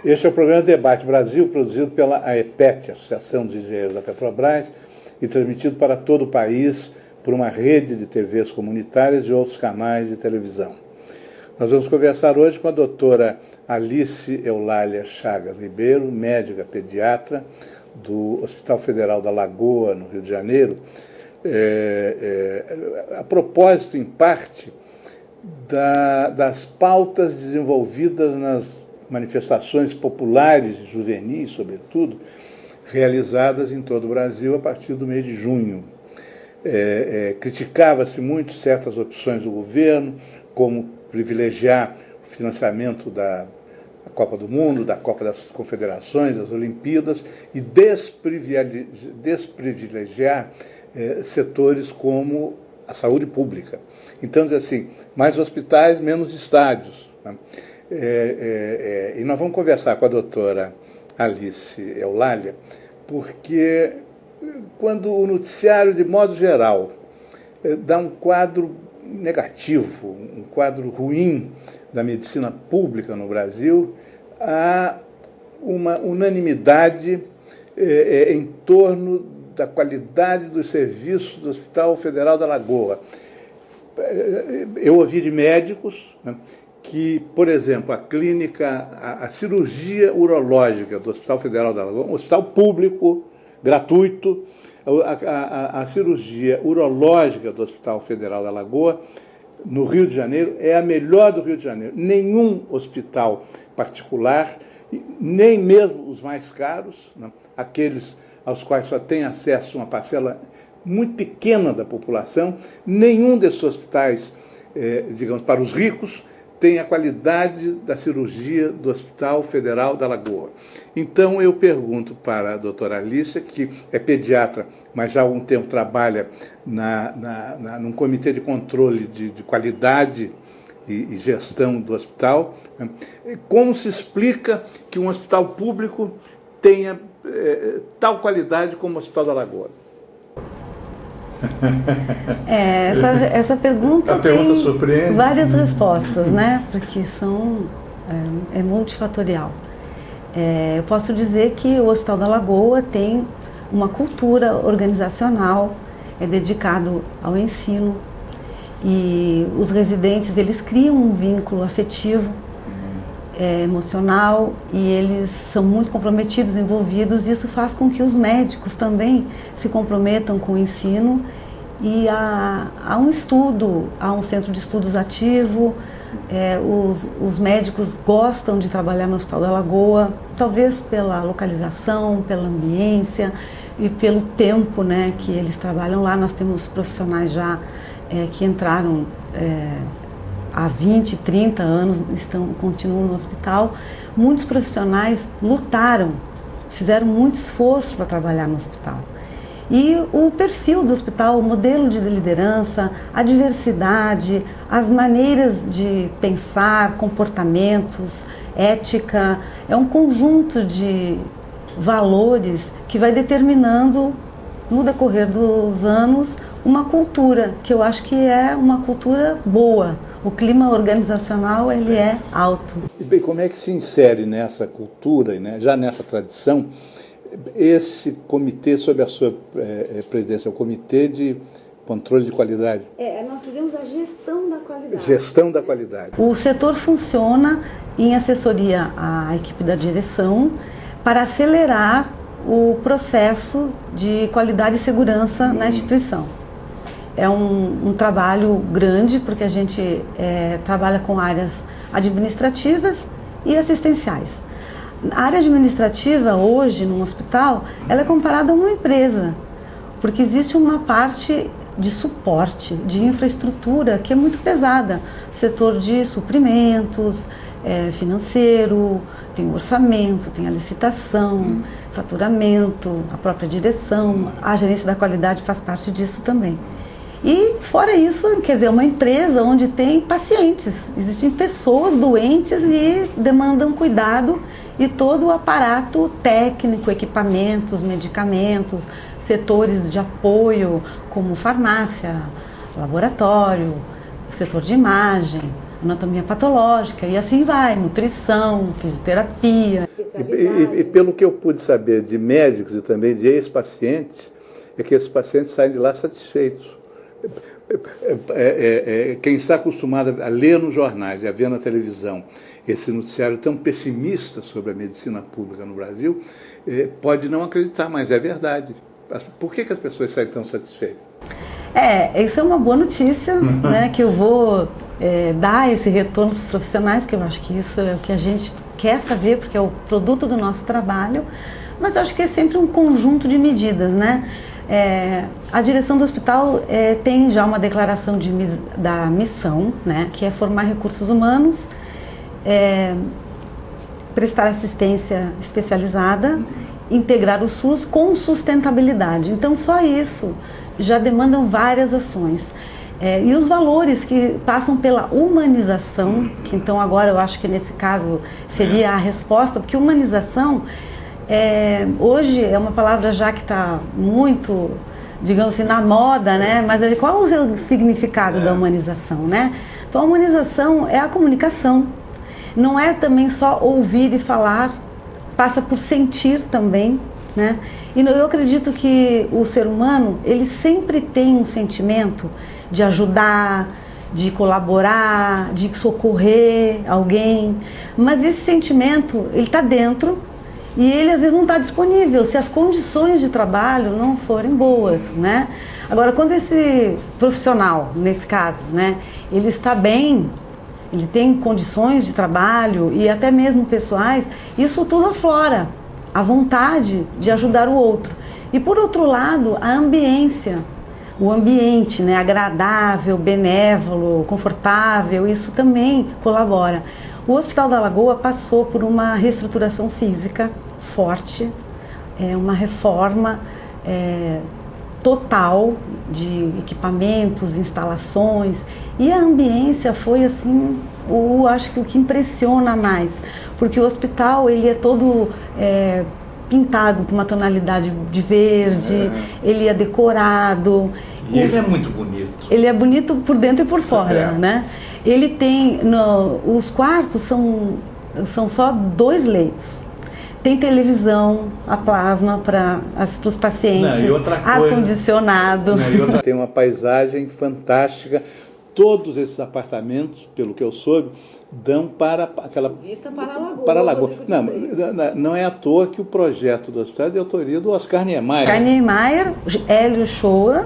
Este é o programa Debate Brasil, produzido pela AEPET, Associação de Engenheiros da Petrobras, e transmitido para todo o país por uma rede de TVs comunitárias e outros canais de televisão. Nós vamos conversar hoje com a doutora Alice Eulália Chagas Ribeiro, médica pediatra do Hospital Federal da Lagoa, no Rio de Janeiro, a propósito, em parte, das pautas desenvolvidas nas manifestações populares e juvenis, sobretudo, realizadas em todo o Brasil a partir do mês de junho. Criticava-se muito certas opções do governo, como privilegiar o financiamento da Copa do Mundo, da Copa das Confederações, das Olimpíadas, e desprivilegiar setores como a saúde pública. Então, diz assim, mais hospitais, menos estádios, né? E nós vamos conversar com a doutora Alice Eulália, porque quando o noticiário, de modo geral, dá um quadro negativo, um quadro ruim da medicina pública no Brasil, há uma unanimidade em torno da qualidade dos serviços do Hospital Federal da Lagoa. Eu ouvi de médicos, né, que, por exemplo, a cirurgia urológica do Hospital Federal da Lagoa, um hospital público, gratuito, a cirurgia urológica do Hospital Federal da Lagoa, no Rio de Janeiro, é a melhor do Rio de Janeiro. Nenhum hospital particular, nem mesmo os mais caros, né, aqueles aos quais só tem acesso uma parcela muito pequena da população, nenhum desses hospitais, digamos, para os ricos, tem a qualidade da cirurgia do Hospital Federal da Lagoa. Então, eu pergunto para a doutora Alice, que é pediatra, mas já há algum tempo trabalha num comitê de controle de qualidade e gestão do hospital, né? Como se explica que um hospital público tenha tal qualidade como o Hospital da Lagoa? Essa pergunta tem surpreende. Várias respostas, né? Porque é multifatorial. Eu posso dizer que o Hospital da Lagoa tem uma cultura organizacional, é dedicado ao ensino, e os residentes, eles criam um vínculo afetivo, emocional, e eles são muito comprometidos, envolvidos, e isso faz com que os médicos também se comprometam com o ensino, e há um estudo, há um centro de estudos ativo, os médicos gostam de trabalhar no Hospital da Lagoa, talvez pela localização, pela ambiência e pelo tempo, né, que eles trabalham lá. Nós temos profissionais já que entraram há 20, 30 anos, continuam no hospital. Muitos profissionais lutaram, fizeram muito esforço para trabalhar no hospital. E o perfil do hospital, o modelo de liderança, a diversidade, as maneiras de pensar, comportamentos, ética, é um conjunto de valores que vai determinando, no decorrer dos anos, uma cultura, que eu acho que é uma cultura boa. O clima organizacional, ele é alto. E bem, como é que se insere nessa cultura, né, já nessa tradição, esse comitê sob a sua presidência, o Comitê de Controle de Qualidade? Nós fizemos a gestão da qualidade. Gestão da qualidade. O setor funciona em assessoria à equipe da direção para acelerar o processo de qualidade e segurança na instituição. É um trabalho grande, porque a gente trabalha com áreas administrativas e assistenciais. A área administrativa, hoje, num hospital, ela é comparada a uma empresa, porque existe uma parte de suporte, de infraestrutura, que é muito pesada. Setor de suprimentos, financeiro, tem o orçamento, tem a licitação, faturamento, a própria direção, a gerência da qualidade faz parte disso também. E fora isso, quer dizer, é uma empresa onde tem pacientes, existem pessoas doentes e demandam cuidado, e todo o aparato técnico, equipamentos, medicamentos, setores de apoio, como farmácia, laboratório, setor de imagem, anatomia patológica, e assim vai, nutrição, fisioterapia. E pelo que eu pude saber de médicos e também de ex-pacientes, é que esses pacientes saem de lá satisfeitos. Quem está acostumado a ler nos jornais e a ver na televisão esse noticiário tão pessimista sobre a medicina pública no Brasil, pode não acreditar, mas é verdade. Por que as pessoas saem tão satisfeitas? Isso é uma boa notícia, né, que eu vou dar esse retorno para os profissionais, que eu acho que isso é o que a gente quer saber, porque é o produto do nosso trabalho, mas eu acho que é sempre um conjunto de medidas, né? A direção do hospital tem já uma declaração da missão, né, que é formar recursos humanos, prestar assistência especializada, integrar o SUS com sustentabilidade. Então, só isso já demandam várias ações. E os valores que passam pela humanização, que então agora eu acho que nesse caso seria a resposta, porque humanização hoje é uma palavra já que está muito, digamos assim, na moda, né? Mas qual é o seu significado da humanização, né? Então a humanização é a comunicação, não é também só ouvir e falar, passa por sentir também, né? E eu acredito que o ser humano, ele sempre tem um sentimento de ajudar, de colaborar, de socorrer alguém, mas esse sentimento, ele está dentro e ele às vezes não está disponível se as condições de trabalho não forem boas, né? Agora, quando esse profissional, nesse caso, né, ele está bem, ele tem condições de trabalho e até mesmo pessoais, isso tudo aflora a vontade de ajudar o outro. E por outro lado, a ambiência, o ambiente, né, agradável, benévolo, confortável, isso também colabora. O Hospital da Lagoa passou por uma reestruturação física forte, uma reforma total de equipamentos, instalações, e a ambiência foi assim, acho que o que impressiona mais, porque o hospital ele é todo pintado com uma tonalidade de verde, ele é decorado. E ele é muito bonito. Ele é bonito por dentro e por fora, né? Ele tem, os quartos são só 2 leitos. Tem televisão, a plasma para os pacientes, ar-condicionado. Tem uma paisagem fantástica. Todos esses apartamentos, pelo que eu soube, dão para aquela... Vista para a Lagoa. Para a Lagoa. Não é à toa que o projeto do hospital é de autoria do Oscar Niemeyer. Oscar Niemeyer, Hélio Shoa,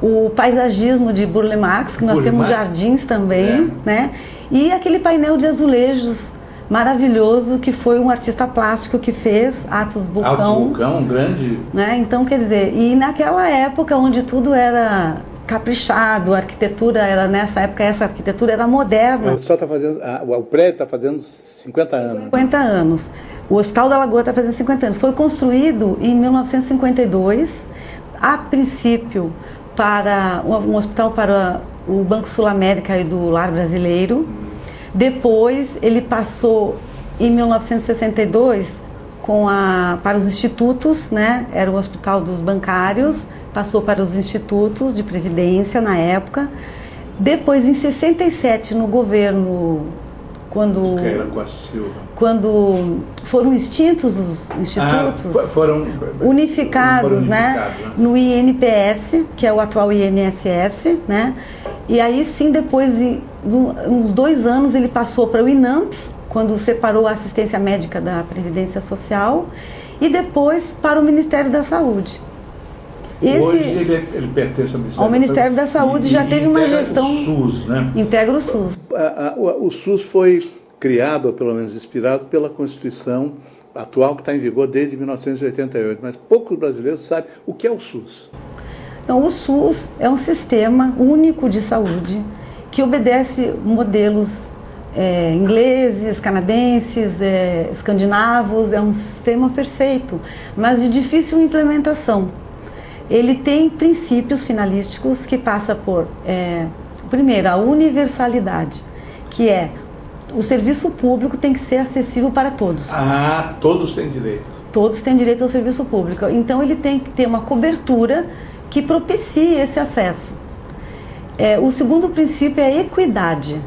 o paisagismo de Burle Marx, que nós temos jardins também, né? E aquele painel de azulejos maravilhoso que foi um artista plástico que fez, Atos Bulcão. Atos Bulcão, um grande... Né? Então, quer dizer, e naquela época onde tudo era caprichado, a arquitetura era, nessa época, essa arquitetura era moderna. O prédio está fazendo 50 anos. 50 anos. O Hospital da Lagoa está fazendo 50 anos. Foi construído em 1952, a princípio, para um hospital para o Banco Sul-América e do Lar Brasileiro. Depois ele passou em 1962 para os institutos, né? Era o hospital dos bancários, passou para os institutos de previdência na época. Depois, em 67, no governo, quando foram extintos os institutos, foram unificados, né? No INPS, que é o atual INSS, né? E aí sim, depois de uns 2 anos, ele passou para o INAMPS, quando separou a assistência médica da Previdência Social, e depois para o Ministério da Saúde. Hoje ele pertence ao Ministério da Saúde, já teve uma gestão... O SUS, né? Integra o SUS. O SUS foi criado, ou pelo menos inspirado, pela Constituição atual, que está em vigor desde 1988, mas poucos brasileiros sabem o que é o SUS. Então, o SUS é um sistema único de saúde que obedece modelos ingleses, canadenses, escandinavos. É um sistema perfeito, mas de difícil implementação. Ele tem princípios finalísticos que passa por, primeiro, a universalidade, que é o serviço público tem que ser acessível para todos. Todos têm direito. Todos têm direito ao serviço público. Então ele tem que ter uma cobertura que propicie esse acesso. O segundo princípio é a equidade.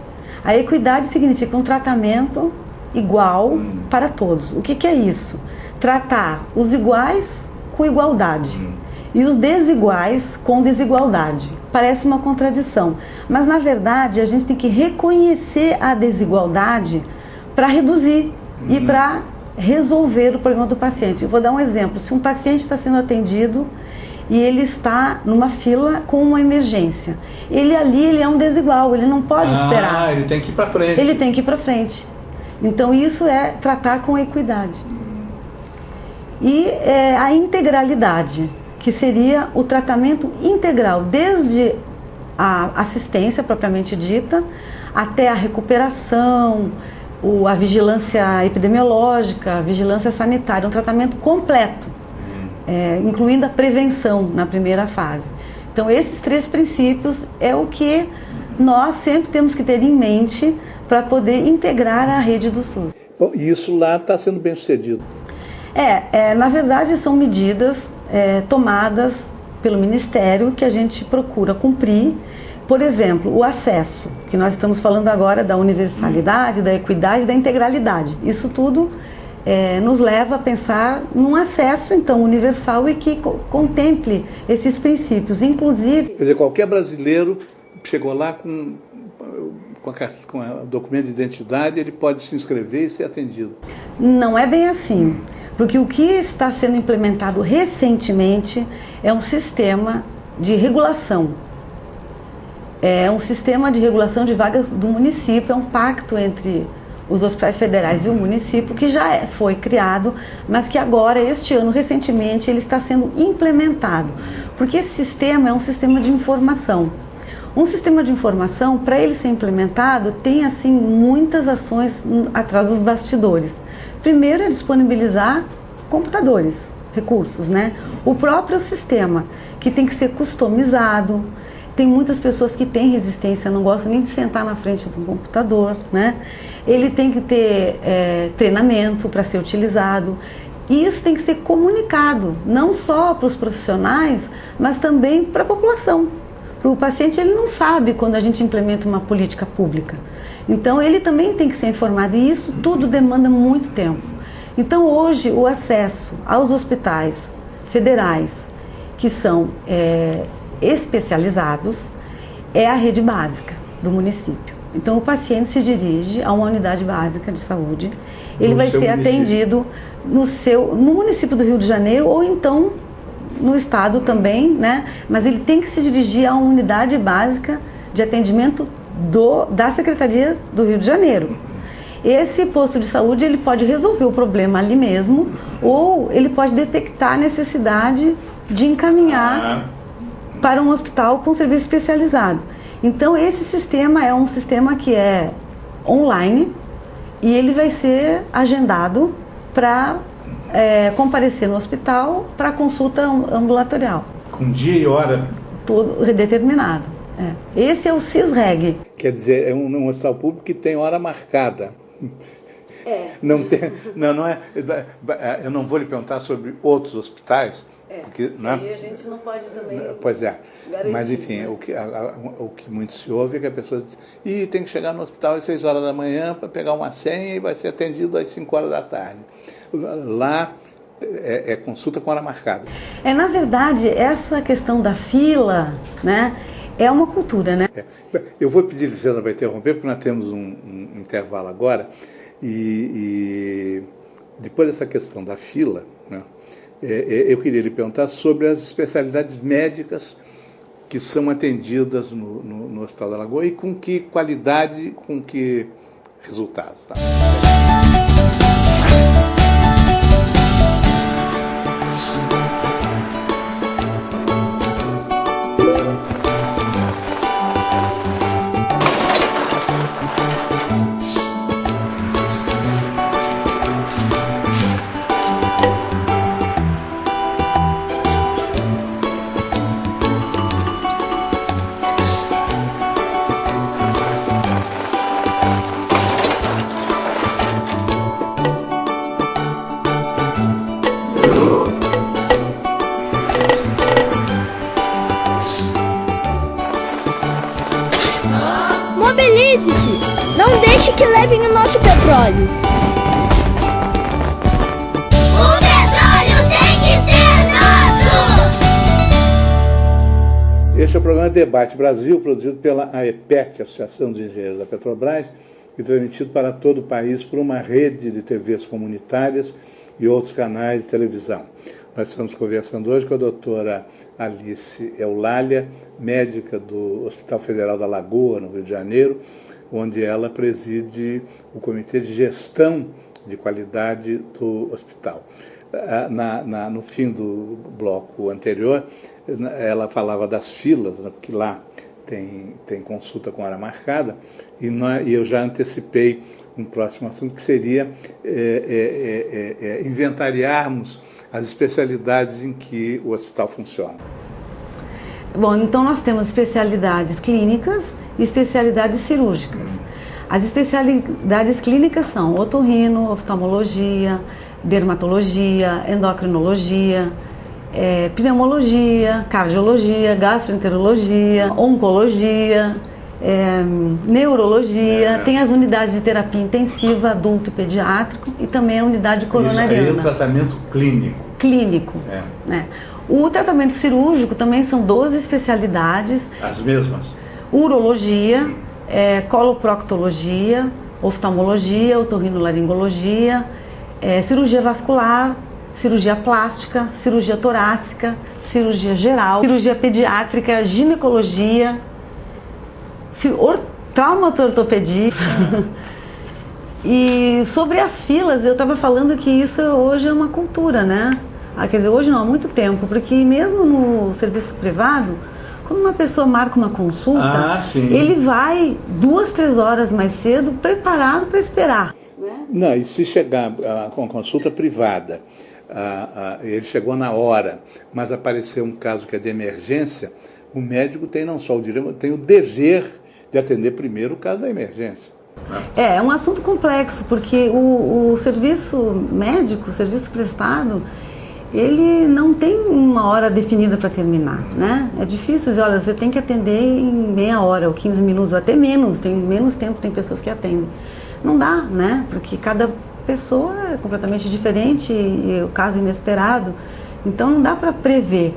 A equidade significa um tratamento igual para todos. O que é isso? Tratar os iguais com igualdade e os desiguais com desigualdade. Parece uma contradição, mas na verdade a gente tem que reconhecer a desigualdade para reduzir e para resolver o problema do paciente. Eu vou dar um exemplo. Se um paciente está sendo atendido e ele está numa fila com uma emergência, ele é um desigual, ele não pode esperar. Ele tem que ir para frente. Ele tem que ir para frente. Então isso é tratar com equidade. E a integralidade, que seria o tratamento integral, desde a assistência propriamente dita, até a recuperação, a vigilância epidemiológica, a vigilância sanitária, um tratamento completo, incluindo a prevenção na primeira fase. Então esses 3 princípios é o que nós sempre temos que ter em mente para poder integrar a rede do SUS. Bom, e isso lá está sendo bem sucedido? Na verdade são medidas tomadas pelo Ministério que a gente procura cumprir. Por exemplo, o acesso, que nós estamos falando agora da universalidade, da equidade, da integralidade. Isso tudo nos leva a pensar num acesso, então, universal e que contemple esses princípios, inclusive... Quer dizer, qualquer brasileiro chegou lá com o documento de identidade, ele pode se inscrever e ser atendido. Não é bem assim, porque o que está sendo implementado recentemente é um sistema de regulação. É um sistema de regulação de vagas do município, é um pacto entre os hospitais federais e o município que já foi criado, mas que agora, este ano, recentemente, ele está sendo implementado. Porque esse sistema é um sistema de informação. Um sistema de informação, para ele ser implementado, tem assim muitas ações atrás dos bastidores. Primeiro é disponibilizar computadores, recursos, né? O próprio sistema, que tem que ser customizado. Tem muitas pessoas que têm resistência, não gostam nem de sentar na frente do computador, né? Ele tem que ter treinamento para ser utilizado. E isso tem que ser comunicado, não só para os profissionais, mas também para a população. Para o paciente, ele não sabe quando a gente implementa uma política pública. Então, ele também tem que ser informado, e isso tudo demanda muito tempo. Então, hoje, o acesso aos hospitais federais, que são especializados, é a rede básica do município. Então, o paciente se dirige a uma unidade básica de saúde, ele vai ser atendido no município do Rio de Janeiro ou então no estado também, né? Mas ele tem que se dirigir a uma unidade básica de atendimento da Secretaria do Rio de Janeiro. Esse posto de saúde, ele pode resolver o problema ali mesmo, ou ele pode detectar a necessidade de encaminhar para um hospital com serviço especializado. Então esse sistema é um sistema que é online e ele vai ser agendado para comparecer no hospital para consulta ambulatorial. Com dia e hora? Tudo determinado. Esse é o CISREG. Quer dizer, é um hospital público que tem hora marcada. Não tem, não é. Eu não vou lhe perguntar sobre outros hospitais. Porque, né? E a gente não pode também. Pois é. Garantir, mas enfim, né? o que muito se ouve é que a pessoa diz, tem que chegar no hospital às 6 horas da manhã para pegar uma senha e vai ser atendido às 5 horas da tarde. Lá é consulta com hora marcada. Na verdade, essa questão da fila, né, é uma cultura, né? Eu vou pedir licença para interromper, porque nós temos um intervalo agora, e depois dessa questão da fila, né, eu queria lhe perguntar sobre as especialidades médicas que são atendidas no Hospital da Lagoa e com que qualidade, com que resultado. Tá? Mobilize-se! Não deixe que levem o nosso petróleo! O petróleo tem que ser nosso! Este é o programa Debate Brasil, produzido pela AEPEC, Associação de Engenheiros da Petrobras, e transmitido para todo o país por uma rede de TVs comunitárias e outros canais de televisão. Nós estamos conversando hoje com a doutora Alice Eulália, médica do Hospital Federal da Lagoa, no Rio de Janeiro, onde ela preside o Comitê de Gestão de Qualidade do hospital. No fim do bloco anterior, ela falava das filas, né, porque lá tem consulta com hora marcada, e eu já antecipei um próximo assunto, que seria inventariarmos as especialidades em que o hospital funciona. Bom, então nós temos especialidades clínicas e especialidades cirúrgicas. As especialidades clínicas são otorrino, oftalmologia, dermatologia, endocrinologia, pneumologia, cardiologia, gastroenterologia, oncologia, neurologia, tem as unidades de terapia intensiva, adulto e pediátrico, e também a unidade coronariana. Isso aí é o tratamento clínico. Clínico. O tratamento cirúrgico também são 12 especialidades. As mesmas? Urologia, coloproctologia, oftalmologia, otorrinolaringologia, cirurgia vascular, cirurgia plástica, cirurgia torácica, cirurgia geral, cirurgia pediátrica, ginecologia, traumatortopedia. E sobre as filas, eu estava falando que isso hoje é uma cultura, né? Quer dizer, hoje não, há muito tempo, porque mesmo no serviço privado, quando uma pessoa marca uma consulta, ele vai 2, 3 horas mais cedo, preparado para esperar. Não, e se chegar com consulta privada, ele chegou na hora, mas apareceu um caso que é de emergência, o médico tem não só o direito, tem o dever de atender primeiro o caso da emergência. É um assunto complexo, porque o serviço médico, o serviço prestado, ele não tem uma hora definida para terminar, né? É difícil dizer, olha, você tem que atender em meia hora ou 15 minutos, ou até menos, tem menos tempo, tem pessoas que atendem. Não dá, né? Porque cada pessoa é completamente diferente e o caso inesperado, então não dá para prever.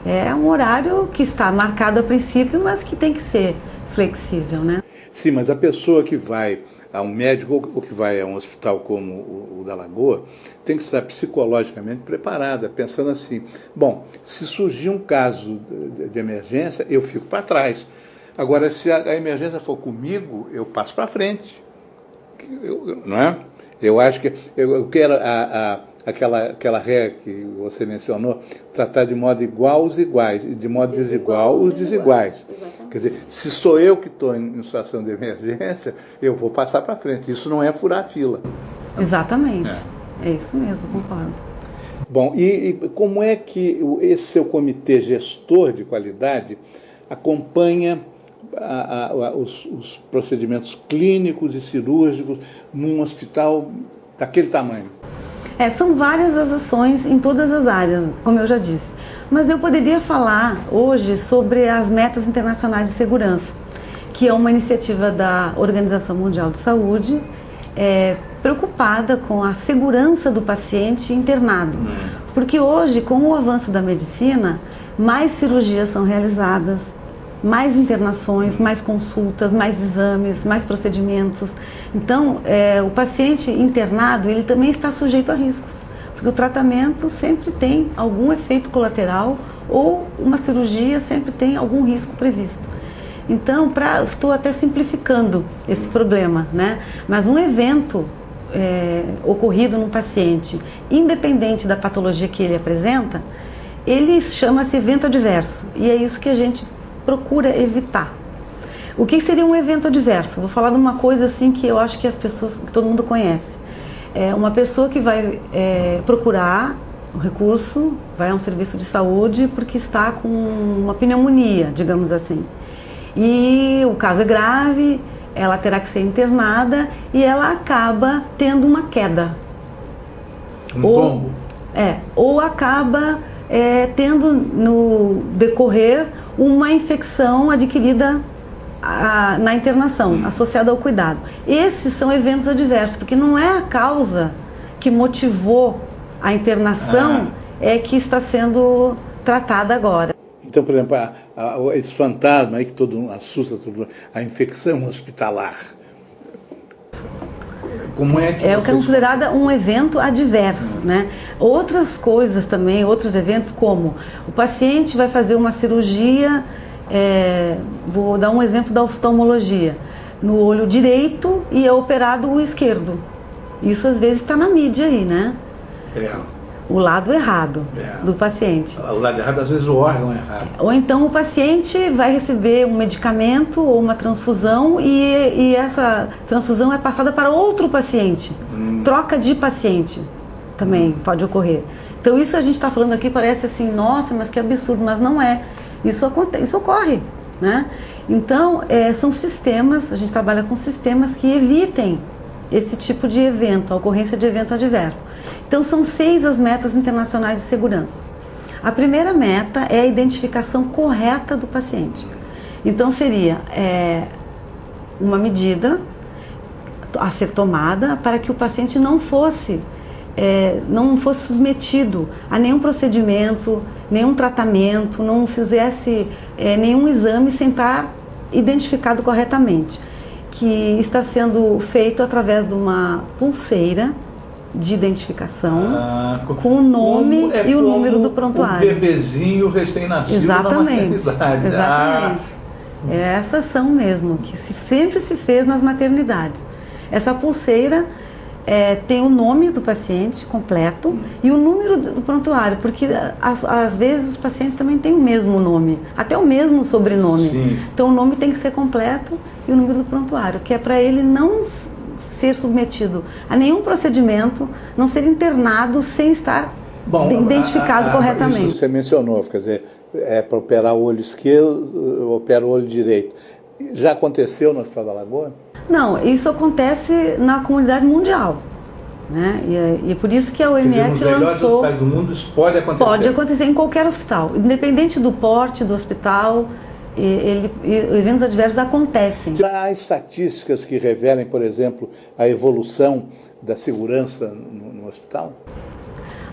É um horário que está marcado a princípio, mas que tem que ser flexível, né? Sim, mas a pessoa que vai a um médico ou que vai a um hospital como o da Lagoa tem que estar psicologicamente preparada, pensando assim, bom, se surgir um caso de emergência, eu fico para trás. Agora, se a emergência for comigo, eu passo para frente. Não é? Eu acho que eu quero aquela regra que você mencionou, tratar de modo igual os iguais e de modo desigual os desiguais. Quer dizer, se sou eu que estou em situação de emergência, eu vou passar para frente. Isso não é furar a fila. Exatamente. É isso mesmo, concordo. Bom, e como é que esse seu comitê gestor de qualidade acompanha os procedimentos clínicos e cirúrgicos num hospital daquele tamanho? São várias as ações em todas as áreas, como eu já disse. Mas eu poderia falar hoje sobre as metas internacionais de segurança, que é uma iniciativa da Organização Mundial de Saúde, preocupada com a segurança do paciente internado. Porque hoje, com o avanço da medicina, mais cirurgias são realizadas, mais internações, mais consultas, mais exames, mais procedimentos. Então, o paciente internado, ele também está sujeito a riscos, porque o tratamento sempre tem algum efeito colateral ou uma cirurgia sempre tem algum risco previsto. Então, estou até simplificando esse problema, né? Mas um evento ocorrido num paciente, independente da patologia que ele apresenta, ele chama-se evento adverso, e é isso que a gente procura evitar. O que seria um evento adverso? Vou falar de uma coisa assim que eu acho que que todo mundo conhece. É uma pessoa que vai procurar um recurso, vai a um serviço de saúde porque está com uma pneumonia, digamos assim. E o caso é grave, ela terá que ser internada e ela acaba tendo uma queda. Tombo? Ou acaba tendo no decorrer uma infecção adquirida na internação, associado ao cuidado. Esses são eventos adversos, porque não é a causa que motivou a internação que está sendo tratada agora. Então, por exemplo, esse fantasma aí que todo mundo assusta, a infecção hospitalar. Como é que o que é considerado um evento adverso, né? Outras coisas também, outros eventos como o paciente vai fazer uma cirurgia, vou dar um exemplo da oftalmologia, no olho direito e é operado o esquerdo. Isso às vezes está na mídia aí, né? O lado errado do paciente. O lado errado, às vezes o órgão errado. Ou então o paciente vai receber um medicamento ou uma transfusão e essa transfusão é passada para outro paciente. Troca de paciente também pode ocorrer. Então isso a gente está falando aqui parece assim, nossa, mas que absurdo, mas não é. Isso ocorre, né? Então são sistemas, a gente trabalha com sistemas que evitem esse tipo de evento, a ocorrência de evento adverso. Então são 6 as metas internacionais de segurança. A primeira meta é a identificação correta do paciente. Então seria uma medida a ser tomada para que o paciente não fosse submetido a nenhum procedimento, nenhum tratamento, não fizesse nenhum exame sem estar identificado corretamente, que está sendo feito através de uma pulseira de identificação com o nome e o número do prontuário. O bebezinho recém-nascido na maternidade. Exatamente. Essas são mesmo, que sempre se fez nas maternidades. Essa pulseira tem o nome do paciente completo e o número do prontuário, porque às vezes os pacientes também têm o mesmo nome, até o mesmo sobrenome. Sim. Então o nome tem que ser completo e o número do prontuário, que é para ele não ser submetido a nenhum procedimento, não ser internado sem estar identificado corretamente. Isso você mencionou, quer dizer, para operar o olho esquerdo, opera o olho direito. Já aconteceu no Hospital da Lagoa? Não, isso acontece na comunidade mundial, né? E é por isso que a OMS lançou... Nos melhores hospitais do mundo isso pode acontecer? Pode acontecer em qualquer hospital, independente do porte do hospital. Eventos adversos acontecem. Há estatísticas que revelem, por exemplo, a evolução da segurança no hospital?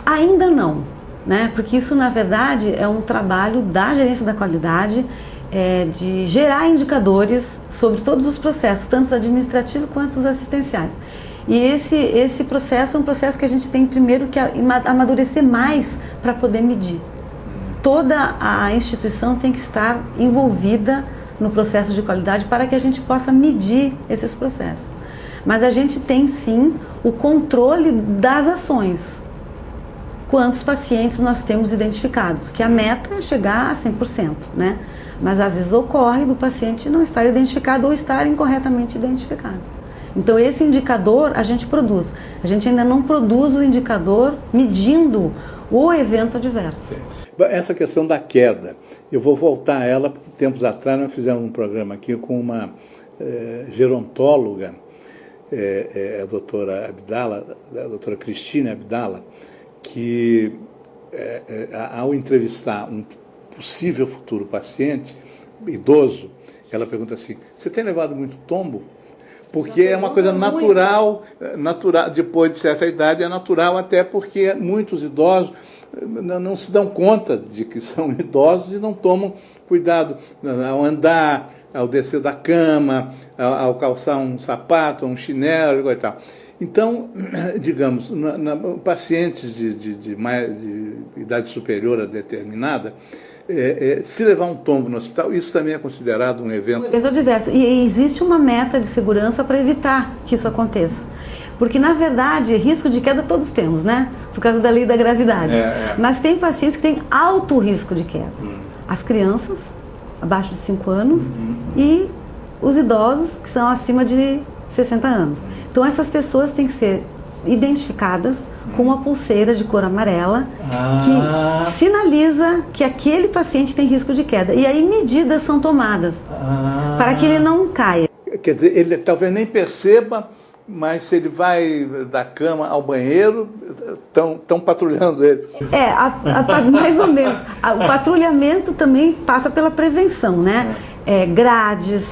Ainda não, né? Porque isso, na verdade, é um trabalho da gerência da qualidade, de gerar indicadores sobre todos os processos, tanto os administrativos quanto os assistenciais. E esse processo é um processo que a gente tem primeiro que amadurecer mais para poder medir. Toda a instituição tem que estar envolvida no processo de qualidade para que a gente possa medir esses processos. Mas a gente tem sim o controle das ações. Quantos pacientes nós temos identificados, que a meta é chegar a 100%, né? Mas às vezes ocorre do paciente não estar identificado ou estar incorretamente identificado. Então esse indicador a gente produz. A gente ainda não produz o indicador medindo o evento adverso. Essa questão da queda, eu vou voltar a ela, porque tempos atrás nós fizemos um programa aqui com uma gerontóloga, a doutora Abdala, a doutora Cristina Abdala, que ao entrevistar um possível futuro paciente, idoso, ela pergunta assim, você tem levado muito tombo? Porque é uma coisa natural, depois de certa idade é natural, até porque muitos idosos não se dão conta de que são idosos e não tomam cuidado ao andar, ao descer da cama, ao calçar um sapato, um chinelo e tal. Então, digamos, pacientes de idade superior a determinada, se levar um tombo no hospital, isso também é considerado um evento... Um evento adverso. E existe uma meta de segurança para evitar que isso aconteça. Porque, na verdade, risco de queda todos temos, né? Por causa da lei da gravidade. Mas tem pacientes que têm alto risco de queda. As crianças, abaixo de 5 anos, e os idosos, que são acima de 60 anos. Então, essas pessoas têm que ser identificadas com uma pulseira de cor amarela que sinaliza que aquele paciente tem risco de queda. E aí medidas são tomadas para que ele não caia. Quer dizer, ele talvez nem perceba, mas se ele vai da cama ao banheiro, estão patrulhando ele. Mais ou menos. O patrulhamento também passa pela prevenção, né? Grades,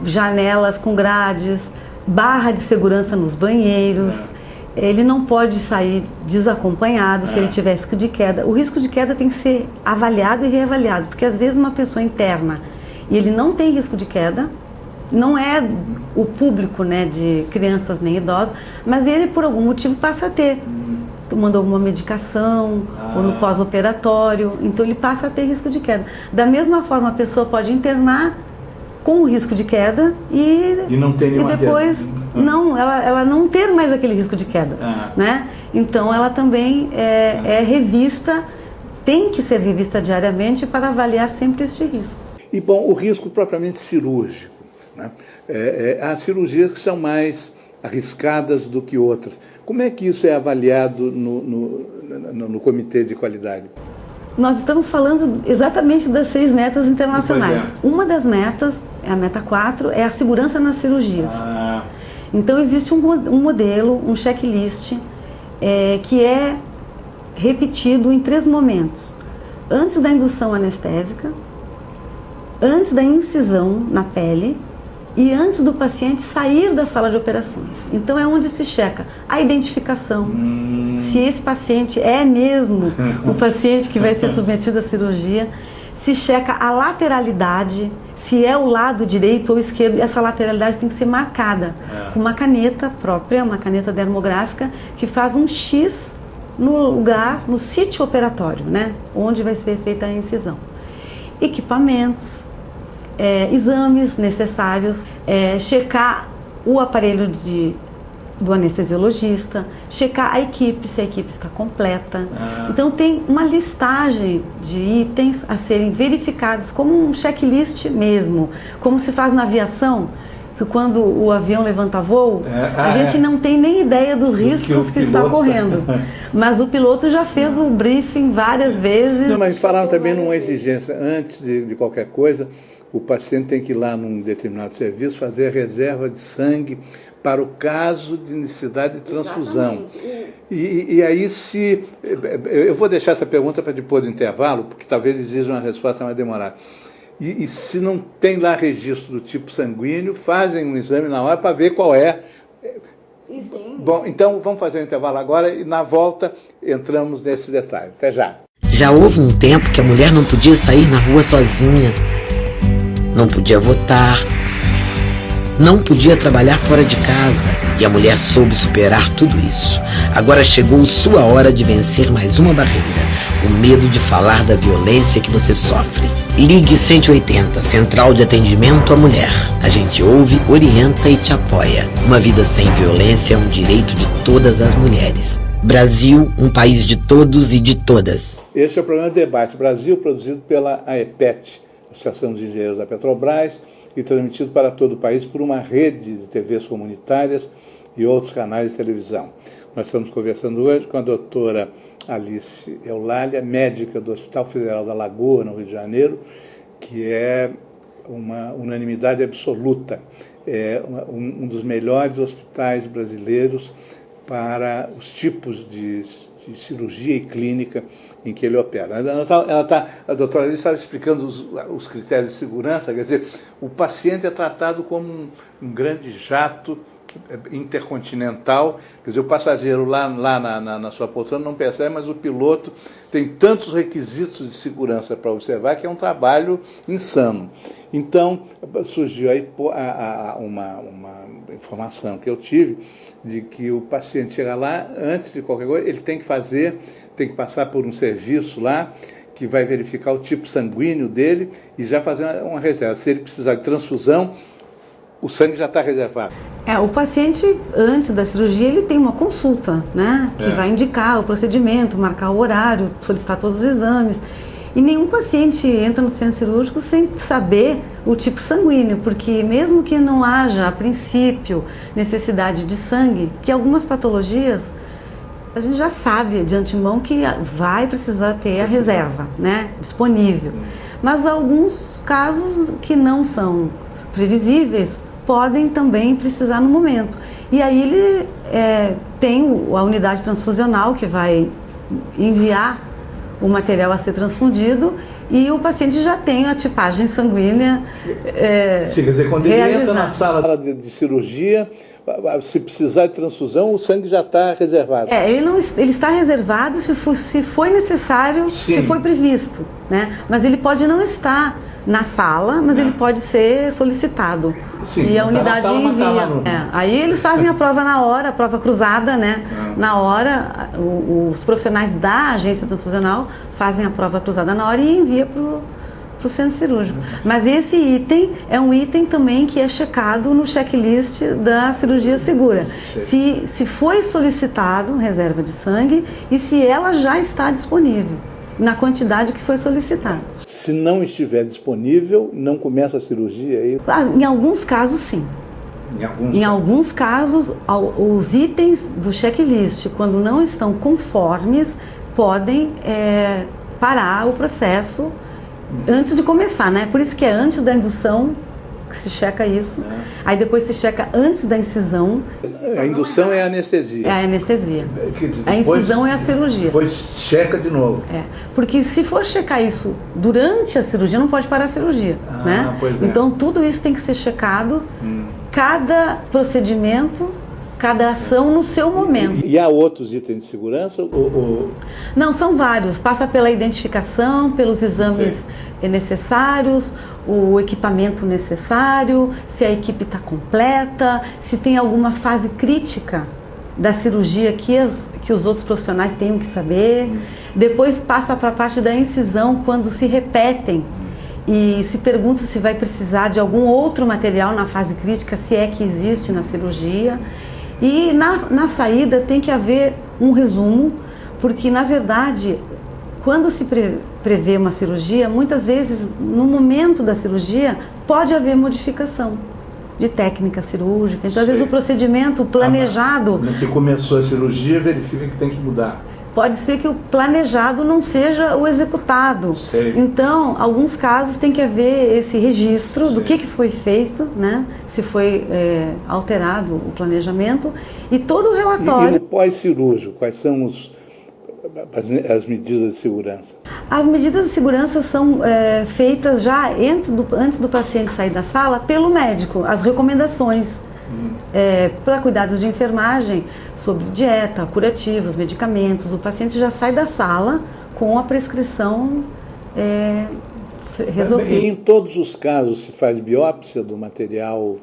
janelas com grades, barra de segurança nos banheiros. Ele não pode sair desacompanhado se ele tiver risco de queda. O risco de queda tem que ser avaliado e reavaliado, porque às vezes uma pessoa interna e ele não tem risco de queda, não é o público, né, de crianças nem idosos, mas ele por algum motivo passa a ter, tomando alguma medicação ou no pós-operatório, então ele passa a ter risco de queda. Da mesma forma, a pessoa pode internar com o risco de queda e não tem nenhuma depois ela não ter mais aquele risco de queda, né? Então ela também é revista, tem que ser revista diariamente para avaliar sempre este risco. E bom, o risco propriamente cirúrgico, né? Há cirurgias que são mais arriscadas do que outras. Como é que isso é avaliado no Comitê de Qualidade? Nós estamos falando exatamente das 6 metas internacionais. Uma das metas, a meta 4, é a segurança nas cirurgias. Então existe um modelo, um checklist, que é repetido em 3 momentos. Antes da indução anestésica, antes da incisão na pele e antes do paciente sair da sala de operações. Então é onde se checa a identificação, se esse paciente é mesmo o paciente que vai ser submetido à cirurgia, se checa a lateralidade, se é o lado direito ou esquerdo, essa lateralidade tem que ser marcada com uma caneta própria, uma caneta dermográfica, que faz um X no lugar, no sítio operatório, né, onde vai ser feita a incisão. Equipamentos, exames necessários, checar o aparelho do anestesiologista, checar a equipe, se a equipe está completa. Então tem uma listagem de itens a serem verificados, como um checklist mesmo, como se faz na aviação, que quando o avião levanta voo, a gente não tem nem ideia dos riscos que está correndo. Mas o piloto já fez o briefing várias vezes. Não, mas falaram também numa exigência, antes de qualquer coisa, o paciente tem que ir lá num determinado serviço fazer a reserva de sangue para o caso de necessidade de transfusão. E aí, se... Eu vou deixar essa pergunta para depois do intervalo, porque talvez exija uma resposta mais demorada. E se não tem lá registro do tipo sanguíneo, fazem um exame na hora para ver qual é. Sim. Bom, então vamos fazer um intervalo agora e na volta entramos nesse detalhe. Até já. Já houve um tempo que a mulher não podia sair na rua sozinha, não podia votar, não podia trabalhar fora de casa, e a mulher soube superar tudo isso. Agora chegou sua hora de vencer mais uma barreira: o medo de falar da violência que você sofre. Ligue 180, Central de Atendimento à Mulher. A gente ouve, orienta e te apoia. Uma vida sem violência é um direito de todas as mulheres. Brasil, um país de todos e de todas. Este é o programa Debate Brasil, produzido pela AEPET, Associação dos Engenheiros da Petrobras, e transmitido para todo o país por uma rede de TVs comunitárias e outros canais de televisão. Nós estamos conversando hoje com a doutora Alice Eulália, médica do Hospital Federal da Lagoa, no Rio de Janeiro, que é uma unanimidade absoluta. É um dos melhores hospitais brasileiros para os tipos de cirurgia e clínica em que ele opera. A doutora Alice estava explicando os critérios de segurança, quer dizer, o paciente é tratado como um grande jato intercontinental, quer dizer, o passageiro lá na sua poltrona não percebe, mas o piloto tem tantos requisitos de segurança para observar que é um trabalho insano. Então, surgiu aí uma informação que eu tive de que o paciente chega lá, antes de qualquer coisa, ele tem que passar por um serviço lá que vai verificar o tipo sanguíneo dele e já fazer uma reserva. Se ele precisar de transfusão, o sangue já está reservado. O paciente, antes da cirurgia, ele tem uma consulta, né? Que vai indicar o procedimento, marcar o horário, solicitar todos os exames. E nenhum paciente entra no centro cirúrgico sem saber o tipo sanguíneo, porque mesmo que não haja, a princípio, necessidade de sangue, que algumas patologias a gente já sabe de antemão que vai precisar ter a reserva, né? Disponível. Mas alguns casos que não são previsíveis podem também precisar no momento. E aí ele tem a unidade transfusional que vai enviar o material a ser transfundido e o paciente já tem a tipagem sanguínea. Sim, quer dizer, quando ele realizada. entra na sala de cirurgia, se precisar de transfusão, o sangue já está reservado. Ele está reservado se foi necessário, Sim. se foi previsto, né? Mas ele pode não estar na sala, mas ele pode ser solicitado. Sim, e a tá unidade na sala, mas tá envia. lá no... Aí eles fazem a prova na hora, a prova cruzada, né? Na hora, os profissionais da agência transfusional fazem a prova cruzada na hora e envia para o centro cirúrgico. Mas esse item é um item também que é checado no checklist da cirurgia segura. Se foi solicitado reserva de sangue e se ela já está disponível na quantidade que foi solicitada. Se não estiver disponível, não começa a cirurgia aí? Em alguns casos, sim. Em alguns casos, os itens do checklist, quando não estão conformes, podem parar o processo antes de começar, né? Por isso que é antes da indução que se checa isso. Aí depois se checa antes da incisão. A indução é a anestesia. É a anestesia. Quer dizer, A incisão é a cirurgia. Depois checa de novo. Porque se for checar isso durante a cirurgia, não pode parar a cirurgia, né? Pois é. Então tudo isso tem que ser checado, cada procedimento, cada ação no seu momento. E há outros itens de segurança? Não, são vários. Passa pela identificação, pelos exames necessários, o equipamento necessário, se a equipe está completa, se tem alguma fase crítica da cirurgia que os outros profissionais tenham que saber. Depois passa para a parte da incisão, quando se repetem e se pergunta se vai precisar de algum outro material na fase crítica, se é que existe na cirurgia. E na saída tem que haver um resumo, porque na verdade, quando se prevê uma cirurgia, muitas vezes no momento da cirurgia pode haver modificação de técnica cirúrgica. Então às vezes o procedimento planejado... No que começou a cirurgia, verifica que tem que mudar. Pode ser que o planejado não seja o executado. Sei. Então, alguns casos tem que haver esse registro do que foi feito, né? Se foi alterado o planejamento e todo o relatório. E no pós-cirúrgico, quais são as medidas de segurança? As medidas de segurança são feitas já antes do paciente sair da sala pelo médico, as recomendações para cuidados de enfermagem sobre dieta, curativos, medicamentos. O paciente já sai da sala com a prescrição resolvida. E em todos os casos se faz biópsia do material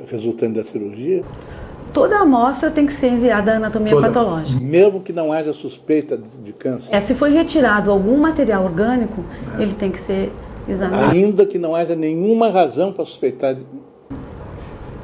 resultante da cirurgia? Toda a amostra tem que ser enviada à anatomia patológica. Mesmo que não haja suspeita de câncer? Se foi retirado algum material orgânico, ele tem que ser examinado. Ainda que não haja nenhuma razão para suspeitar de...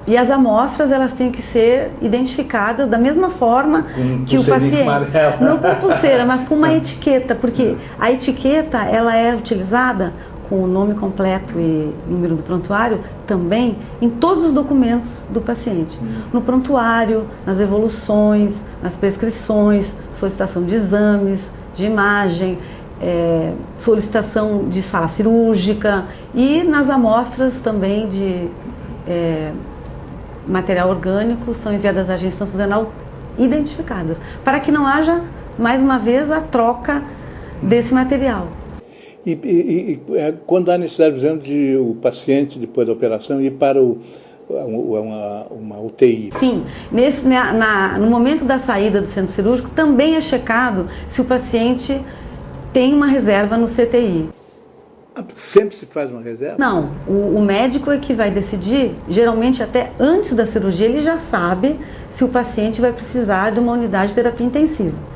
E as amostras, elas têm que ser identificadas da mesma forma que o paciente. Não com pulseira, mas com uma etiqueta, porque a etiqueta, ela é utilizada com o nome completo e número do prontuário também em todos os documentos do paciente. No prontuário, nas evoluções, nas prescrições, solicitação de exames, de imagem, solicitação de sala cirúrgica e nas amostras também de material orgânico são enviadas à agência transfusional identificadas, para que não haja, mais uma vez, a troca desse material. E quando há necessidade, por exemplo, de o paciente, depois da operação, ir para uma UTI? Sim, no momento da saída do centro cirúrgico, também é checado se o paciente tem uma reserva no CTI. Sempre se faz uma reserva? Não, o médico é que vai decidir, geralmente até antes da cirurgia, ele já sabe se o paciente vai precisar de uma unidade de terapia intensiva.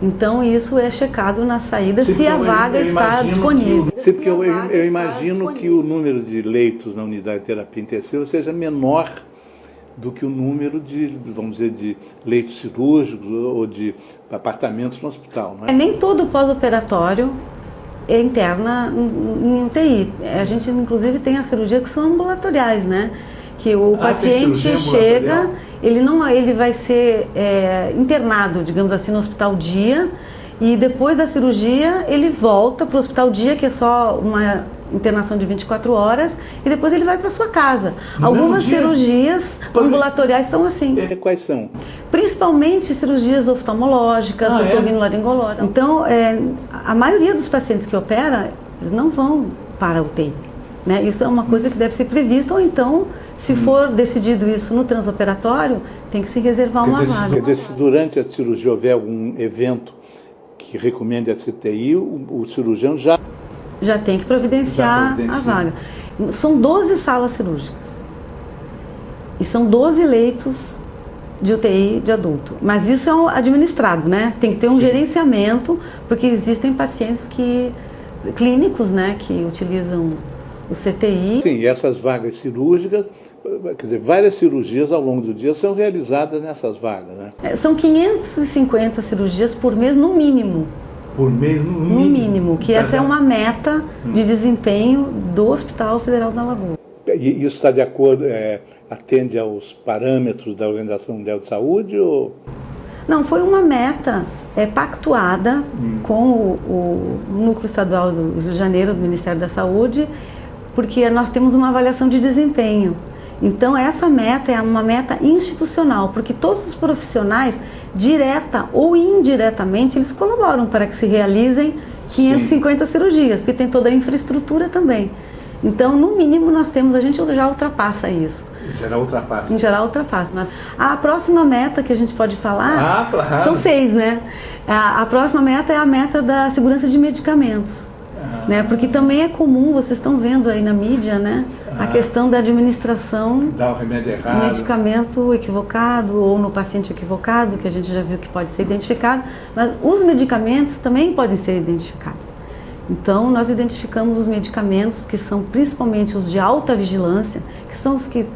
Então isso é checado na saída, se a vaga está disponível. Sim, porque eu imagino que o número de leitos na unidade de terapia intensiva seja menor do que o número de, vamos dizer, de leitos cirúrgicos ou de apartamentos no hospital, não é? Nem todo pós-operatório interna em UTI. A gente, inclusive, tem as cirurgias que são ambulatoriais, né? Que o paciente chega, ele vai ser internado, digamos assim, no hospital dia, e depois da cirurgia ele volta para o hospital dia, que é só uma internação de 24 horas, e depois ele vai para sua casa. Algumas cirurgias ambulatoriais são assim. Quais são? Principalmente cirurgias oftalmológicas, otorrinolaringológicas. Então, a maioria dos pacientes que opera eles não vão para a UTI, né? Isso é uma coisa que deve ser prevista, ou então, se for decidido isso no transoperatório, tem que se reservar uma vaga. Quer dizer, se durante a cirurgia houver algum evento que recomende a CTI, o cirurgião já tem que providenciar a vaga. São 12 salas cirúrgicas e são 12 leitos de UTI de adulto. Mas isso é administrado, né? Tem que ter um gerenciamento, porque existem pacientes clínicos, né, que utilizam o CTI. Sim, e essas vagas cirúrgicas, quer dizer, várias cirurgias ao longo do dia são realizadas nessas vagas, né? São 550 cirurgias por mês, no mínimo. Por mês, no mínimo? No mínimo, que essa é uma meta de desempenho do Hospital Federal da Alagoas. E isso está de acordo, atende aos parâmetros da Organização Mundial de Saúde? Ou... Não, foi uma meta pactuada com o Núcleo Estadual do Rio de Janeiro, do Ministério da Saúde, porque nós temos uma avaliação de desempenho. Então, essa meta é uma meta institucional, porque todos os profissionais, direta ou indiretamente, eles colaboram para que se realizem 550 cirurgias, porque tem toda a infraestrutura também. Então, no mínimo, a gente já ultrapassa isso. Em geral ultrapassa. Em geral ultrapassa. Mas a próxima meta que a gente pode falar, claro, são 6, né? A próxima meta é a meta da segurança de medicamentos. Né? Porque também é comum, vocês estão vendo aí na mídia, né? A questão da administração dá o remédio errado, medicamento equivocado ou no paciente equivocado, que a gente já viu que pode ser identificado, mas os medicamentos também podem ser identificados. Então, nós identificamos os medicamentos que são principalmente os de alta vigilância, que são os que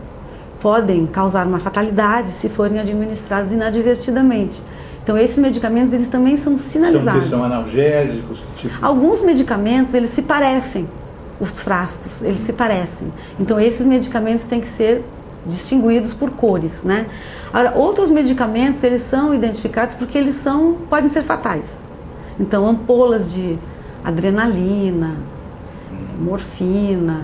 podem causar uma fatalidade se forem administrados inadvertidamente. Então, esses medicamentos, eles também são sinalizados. São analgésicos? Tipo... Alguns medicamentos, eles se parecem, os frascos, eles se parecem. Então, esses medicamentos têm que ser distinguidos por cores, né? Agora, outros medicamentos, eles são identificados porque eles podem ser fatais. Então, ampolas de adrenalina, morfina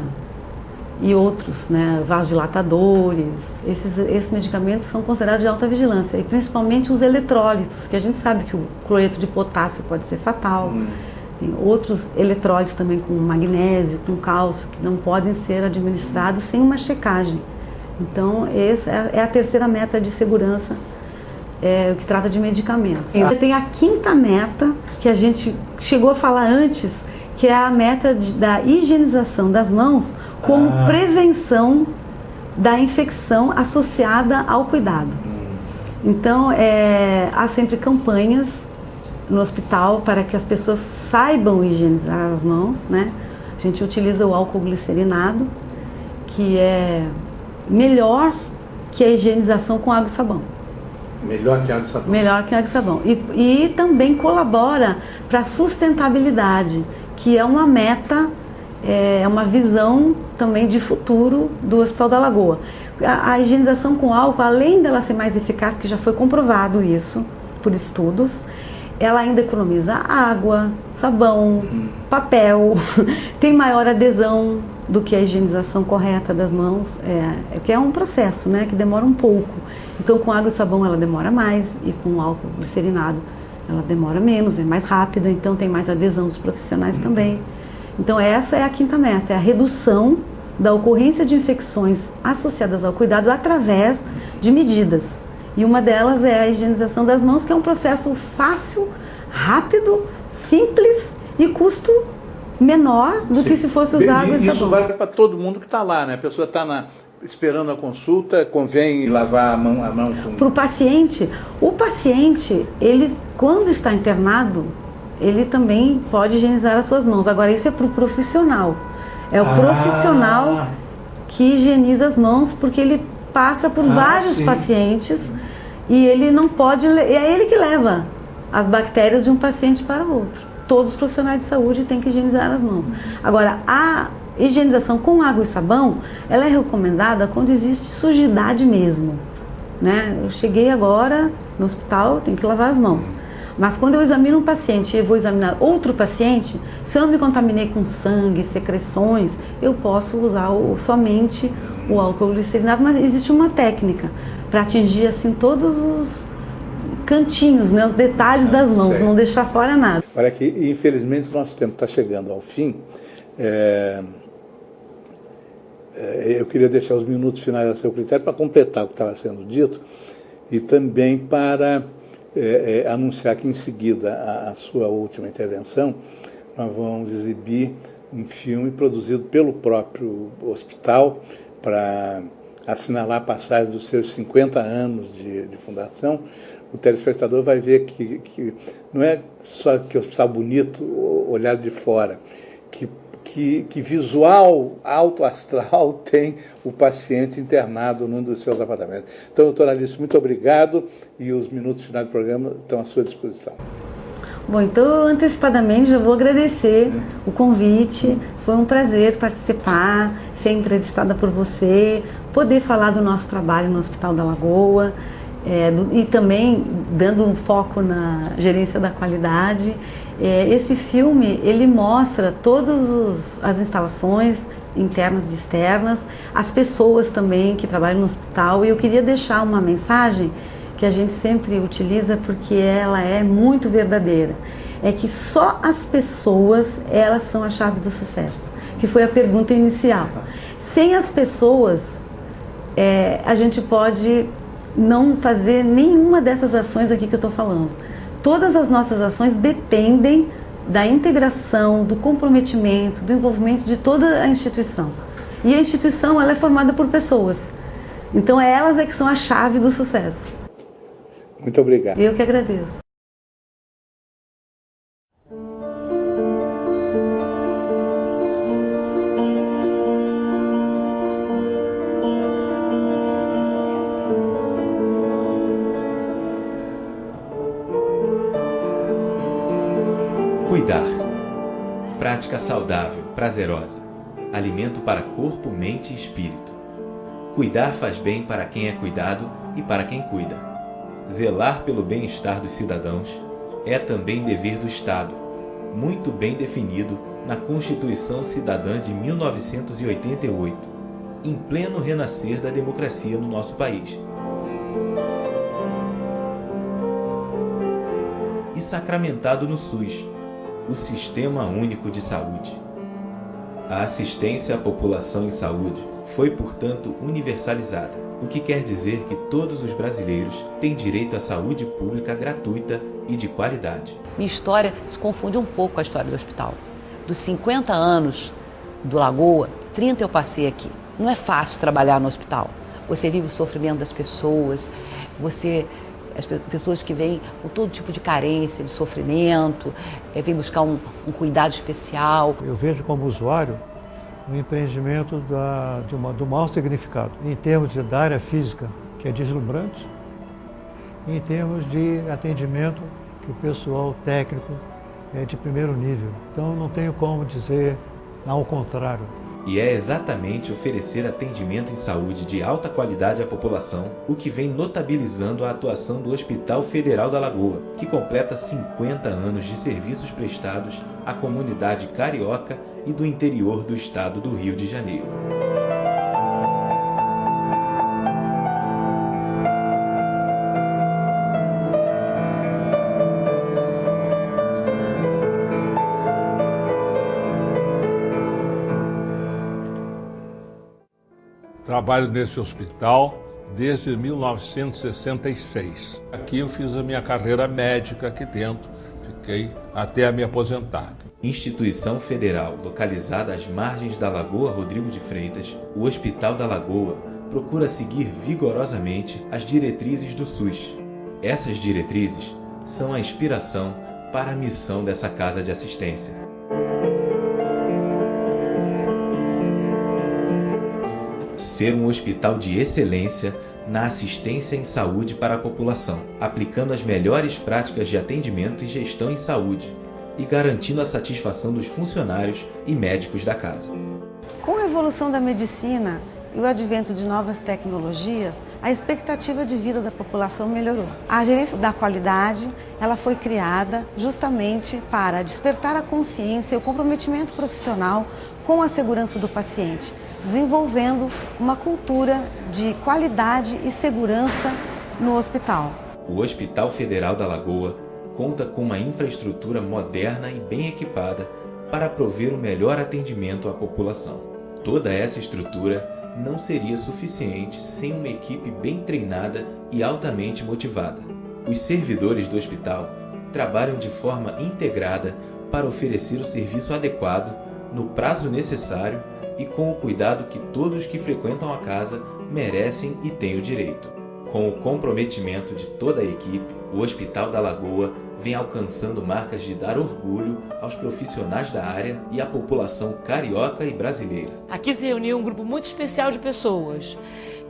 e outros, né, vasodilatadores, esses medicamentos são considerados de alta vigilância, e principalmente os eletrólitos, que a gente sabe que o cloreto de potássio pode ser fatal, tem outros eletrólitos também com magnésio, com cálcio, que não podem ser administrados sem uma checagem. Então, essa é a terceira meta de segurança, que trata de medicamentos. Tem a quinta meta, que a gente chegou a falar antes, que é a meta da higienização das mãos como prevenção da infecção associada ao cuidado. Então, há sempre campanhas no hospital para que as pessoas saibam higienizar as mãos, né? A gente utiliza o álcool glicerinado, que é melhor que a higienização com água e sabão. Melhor que água e sabão. Melhor que água e sabão. E também colabora para a sustentabilidade, que é uma meta, é uma visão também de futuro do Hospital da Lagoa. A higienização com álcool, além dela ser mais eficaz, que já foi comprovado isso por estudos, ela ainda economiza água, sabão, papel, tem maior adesão do que a higienização correta das mãos, que é um processo, né, que demora um pouco. Então, com água e sabão ela demora mais, e com álcool glicerinado ela demora menos, é mais rápida, então tem mais adesão dos profissionais também. Então, essa é a quinta meta, é a redução da ocorrência de infecções associadas ao cuidado através de medidas. E uma delas é a higienização das mãos, que é um processo fácil, rápido, simples e custo menor do que se fosse usar água e sabão. Isso vale para todo mundo que está lá, né? A pessoa está esperando a consulta, convém lavar a mão com... Para o paciente, ele, quando está internado, ele também pode higienizar as suas mãos. Agora, isso é para o profissional. É o profissional que higieniza as mãos, porque ele passa por vários pacientes e ele não pode... É ele que leva as bactérias de um paciente para o outro. Todos os profissionais de saúde têm que higienizar as mãos. Agora, a higienização com água e sabão, ela é recomendada quando existe sujidade mesmo, né? Eu cheguei agora no hospital, tenho que lavar as mãos. Mas quando eu examino um paciente e vou examinar outro paciente, se eu não me contaminei com sangue, secreções, eu posso usar somente o álcool glicerinado, mas existe uma técnica para atingir assim todos os cantinhos, né, os detalhes das mãos, não deixar fora nada. Olha que, infelizmente, o nosso tempo está chegando ao fim. Eu queria deixar os minutos finais a seu critério para completar o que estava sendo dito e também para anunciar que, em seguida, a sua última intervenção, nós vamos exibir um filme produzido pelo próprio hospital para assinalar a passagem dos seus 50 anos de fundação. O telespectador vai ver que não é só que o hospital bonito olhado de fora, que visual alto astral tem o paciente internado num dos seus apartamentos. Então, doutora Alice, muito obrigado e os minutos finais do programa estão à sua disposição. Bom, então, antecipadamente, já vou agradecer o convite. Foi um prazer participar, ser entrevistada por você, poder falar do nosso trabalho no Hospital da Lagoa e também dando um foco na gerência da qualidade. Esse filme, ele mostra todas as instalações internas e externas, as pessoas também que trabalham no hospital, e eu queria deixar uma mensagem que a gente sempre utiliza porque ela é muito verdadeira. É que só as pessoas, elas são a chave do sucesso, que foi a pergunta inicial. Sem as pessoas, a gente pode não fazer nenhuma dessas ações aqui que eu estou falando. Todas as nossas ações dependem da integração, do comprometimento, do envolvimento de toda a instituição. E a instituição, ela é formada por pessoas. Então, elas é que são a chave do sucesso. Muito obrigado. Eu que agradeço. Cuidar. Prática saudável, prazerosa. Alimento para corpo, mente e espírito. Cuidar faz bem para quem é cuidado e para quem cuida. Zelar pelo bem-estar dos cidadãos é também dever do Estado, muito bem definido na Constituição Cidadã de 1988, em pleno renascer da democracia no nosso país. E sacramentado no SUS, o Sistema Único de Saúde. A assistência à população em saúde foi, portanto, universalizada, o que quer dizer que todos os brasileiros têm direito à saúde pública gratuita e de qualidade. Minha história se confunde um pouco com a história do hospital. Dos 50 anos do Lagoa, 30 eu passei aqui. Não é fácil trabalhar no hospital. Você vive o sofrimento das pessoas, as pessoas que vêm com todo tipo de carência, de sofrimento, vêm buscar um cuidado especial. Eu vejo como usuário um empreendimento do maior significado, em termos da área física, que é deslumbrante, e em termos de atendimento, que o pessoal técnico é de primeiro nível. Então não tenho como dizer ao contrário. E é exatamente oferecer atendimento em saúde de alta qualidade à população o que vem notabilizando a atuação do Hospital Federal da Lagoa, que completa 50 anos de serviços prestados à comunidade carioca e do interior do estado do Rio de Janeiro. Trabalho nesse hospital desde 1966. Aqui eu fiz a minha carreira médica aqui dentro, fiquei até me aposentar. Instituição federal localizada às margens da Lagoa Rodrigo de Freitas, o Hospital da Lagoa procura seguir vigorosamente as diretrizes do SUS. Essas diretrizes são a inspiração para a missão dessa casa de assistência. Ser um hospital de excelência na assistência em saúde para a população, aplicando as melhores práticas de atendimento e gestão em saúde e garantindo a satisfação dos funcionários e médicos da casa. Com a evolução da medicina e o advento de novas tecnologias, a expectativa de vida da população melhorou. A gerência da qualidade, ela foi criada justamente para despertar a consciência e o comprometimento profissional com a segurança do paciente, desenvolvendo uma cultura de qualidade e segurança no hospital. O Hospital Federal da Lagoa conta com uma infraestrutura moderna e bem equipada para prover o melhor atendimento à população. Toda essa estrutura não seria suficiente sem uma equipe bem treinada e altamente motivada. Os servidores do hospital trabalham de forma integrada para oferecer o serviço adequado, no prazo necessário e com o cuidado que todos que frequentam a casa merecem e têm o direito. Com o comprometimento de toda a equipe, o Hospital da Lagoa vem alcançando marcas de dar orgulho aos profissionais da área e à população carioca e brasileira. Aqui se reuniu um grupo muito especial de pessoas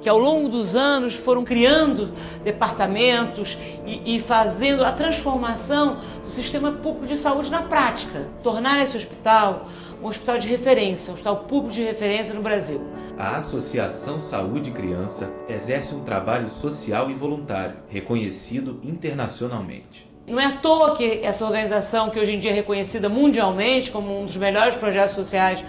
que ao longo dos anos foram criando departamentos e fazendo a transformação do sistema público de saúde na prática. Tornar esse hospital um hospital de referência, um hospital público de referência no Brasil. A Associação Saúde e Criança exerce um trabalho social e voluntário, reconhecido internacionalmente. Não é à toa que essa organização, que hoje em dia é reconhecida mundialmente como um dos melhores projetos sociais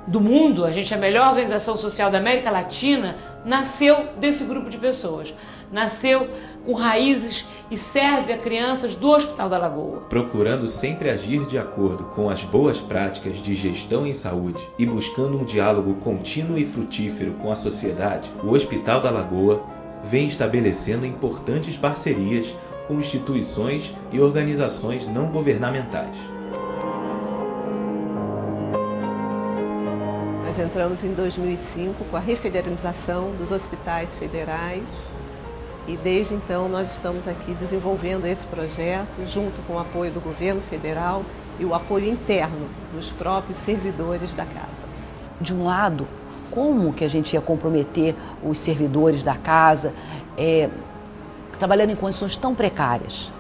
do mundo, a gente é a melhor organização social da América Latina, nasceu desse grupo de pessoas. Nasceu com raízes e serve a crianças do Hospital da Lagoa. Procurando sempre agir de acordo com as boas práticas de gestão em saúde e buscando um diálogo contínuo e frutífero com a sociedade, o Hospital da Lagoa vem estabelecendo importantes parcerias com instituições e organizações não governamentais. Nós entramos em 2005 com a refederalização dos hospitais federais e desde então nós estamos aqui desenvolvendo esse projeto junto com o apoio do governo federal e o apoio interno dos próprios servidores da casa. De um lado, como que a gente ia comprometer os servidores da casa, trabalhando em condições tão precárias?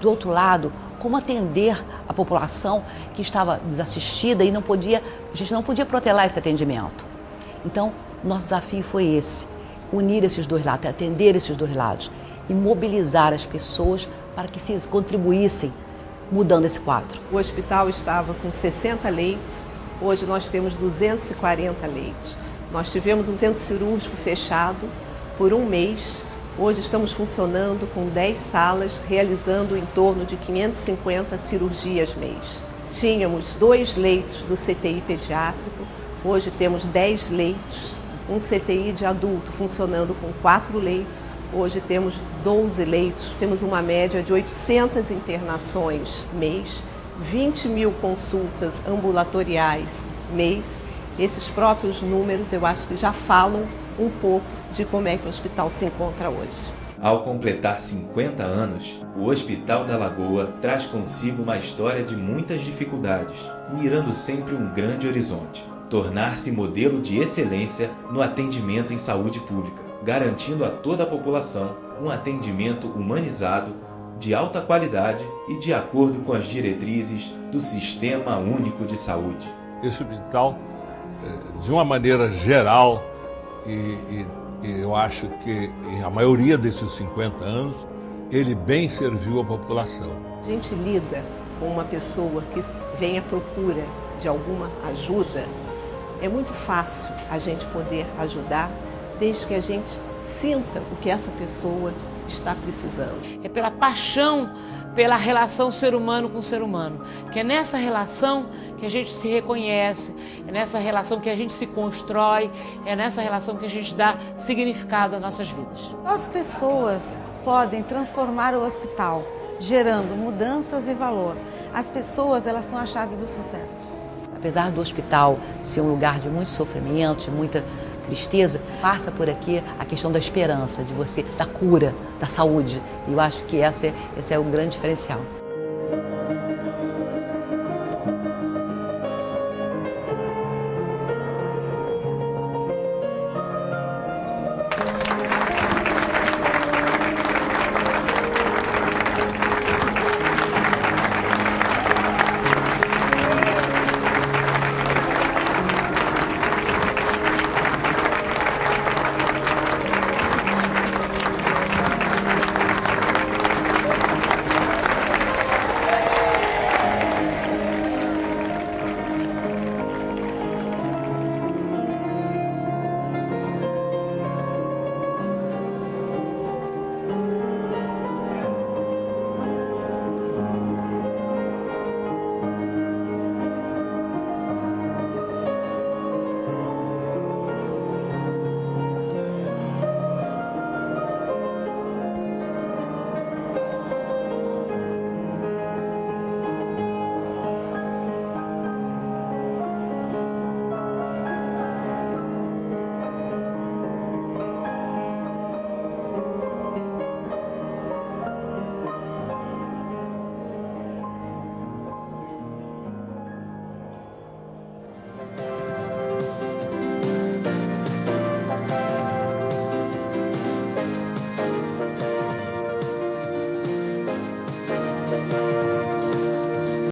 Do outro lado, como atender a população que estava desassistida e a gente não podia protelar esse atendimento. Então, nosso desafio foi esse, unir esses dois lados, atender esses dois lados e mobilizar as pessoas para que contribuíssem mudando esse quadro. O hospital estava com 60 leitos, hoje nós temos 240 leitos. Nós tivemos um centro cirúrgico fechado por um mês. Hoje estamos funcionando com 10 salas, realizando em torno de 550 cirurgias mês. Tínhamos 2 leitos do CTI pediátrico, hoje temos 10 leitos. Um CTI de adulto funcionando com 4 leitos, hoje temos 12 leitos. Temos uma média de 800 internações mês, 20 mil consultas ambulatoriais mês. Esses próprios números eu acho que já falam um pouco de como é que o hospital se encontra hoje. Ao completar 50 anos, o Hospital da Lagoa traz consigo uma história de muitas dificuldades, mirando sempre um grande horizonte: tornar-se modelo de excelência no atendimento em saúde pública, garantindo a toda a população um atendimento humanizado, de alta qualidade e de acordo com as diretrizes do Sistema Único de Saúde. Esse hospital, de uma maneira geral, e eu acho que a maioria desses 50 anos, ele bem serviu a população. A gente lida com uma pessoa que vem à procura de alguma ajuda, é muito fácil a gente poder ajudar, desde que a gente sinta o que essa pessoa está precisando. É pela paixão, pela relação ser humano com ser humano, que é nessa relação que a gente se reconhece, é nessa relação que a gente se constrói, é nessa relação que a gente dá significado às nossas vidas. As pessoas podem transformar o hospital, gerando mudanças e valor. As pessoas, elas são a chave do sucesso. Apesar do hospital ser um lugar de muito sofrimento, de muita tristeza, passa por aqui a questão da esperança, da cura, da saúde. E eu acho que esse é um grande diferencial.